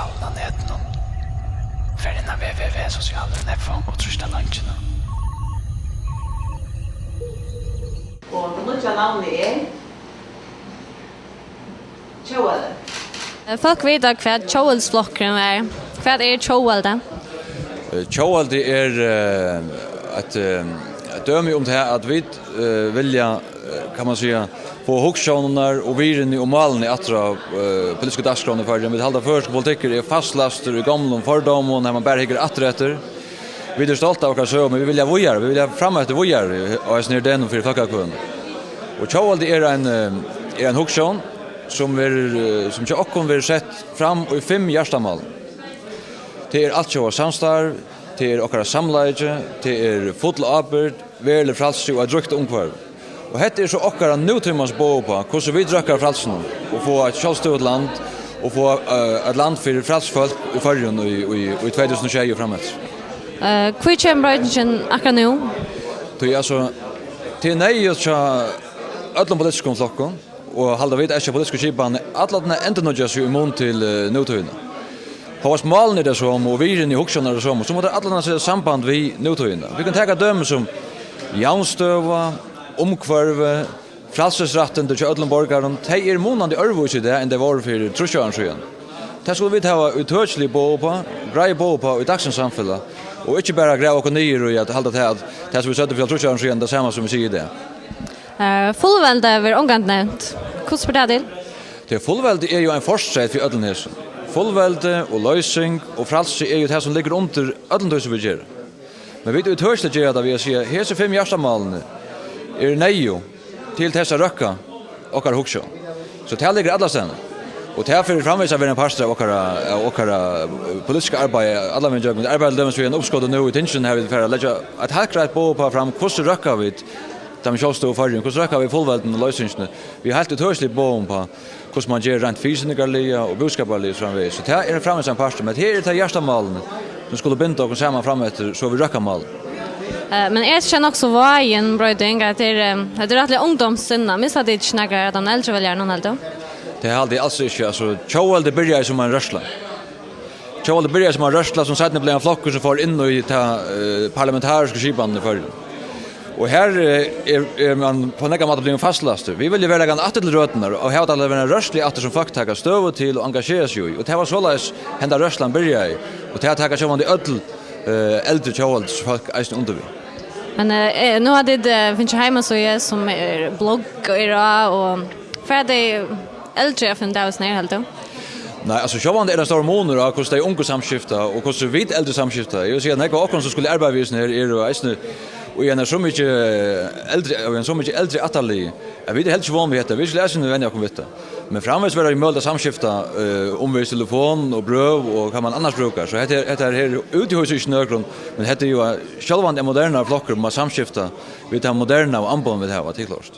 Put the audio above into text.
sociala näten. Färgerna www.sociala.fm och trysta lunchen. Og det nødja navnet Tjóvalde. Folk vet hva Tjóvaldsflokkeren er. Hva Tjóvalde? Tjóvalde ett döme om det här att vi vilja, kan man säga, få hugsjoner och viren och malen i attra politiska dagskrona för vi håller för politiker är fastlaster i gamla fördomar när man bara hickar atträtter. Vi är stolta av så men vi vill vojar, vi vill framåt vojar och snär den för folkakön. Och Tjóvalde är en hugsjon som också vill sett fram i 5 hjärtamal. Det är alltså samstarv, det är okra samleje, det är full arbete, väl frälse och drukt omkvar. Och det är så okra nutrimans bo på hur vi drakar frälsen och få ett självständigt land och få ett land för frälsfolk i förrjun i 2020 framåt. Hur kommer akkurat nu? Det är alltså till nej så alla politiska flockon och hålla vid att politiska skipan alla ändå nog så immun till nutiden. Hos malen är det som och viren i huxarna så måste alla se samband vi nutiden. Vi kan ta dömen som janstöva, omkvarve, frälsesrätten till alla borgare. Det är månande örvus i det än det var för trusjön sedan. Det skulle vi ha utörslig på, grej på i dagens samhälle och inte bara gräva och ner och att hålla det som vi sätter för trusjön sedan det samma som vi säger det. Fullvälde är omgående nämnt. Hur spelar det till? Det fullvälde är ju en forskning för ödelnesen. Fullvälde och lösning och frälse är ju det som ligger under ödelnesen vi gör. Men vi utörs det gör det vi säger här så 5 hjärtamalen är nejo till dessa röcka och huxon. Så det ligger alla ställen. Och det här för framvisa vi en pastor och politiska arbete alla med jag arbetar dem så en uppskott nu i tension här vi för att lägga att hackra på fram hur röcka vi de självstå förrjun hur röcka vi fullvälden och lösningen. Vi har helt utörsligt på hur man ger rent fysiska och boskaparliga framvis. Så det här är framvisa en pastor men här är det hjärtamalen som skulle binda och samman fram efter så vi röcka mal. Men jag känner också vägen bröding att det är rättligt ungdomssinna. Missar det inte snackar att de äldre väljer någon äldre? Det är alltid alltså inte. Alltså, Tjóvalde börjar som en rörsla. Tjóvalde börjar som en rörsla som sedan blir en flock som får in i parlamentariska skipan för. Och här är man på något sätt blir en fastlastare. Vi vill ju välja att till rötterna och ha alla en rörslig att som folk tar stöv till och engagerar sig i. Och det var så läs hända rörslan börjar i. Och det tar sig de äldre Tjóvaldes folk är under vi. Men nu har det finns hemma så är som blogg och för det äldre från där snär helt då. Nej, alltså Tjóvalde är den stora månader av hur det är unga samskifta och hur vi äldre samskifta. Jag säger att några som skulle arbeta vid här är och en så mycket äldre och en så mycket äldre atali. Jag vet helt svårt med detta. Vi skulle läsa nu vänner kommer veta. Men framvis var det möjligt att samskifta om telefon och bröv och kan man annars bruka. Så heter här ute hos i snögrund men heter ju själva moderna flockar med samskifta. Vi tar moderna och anbån med det här var tillklart.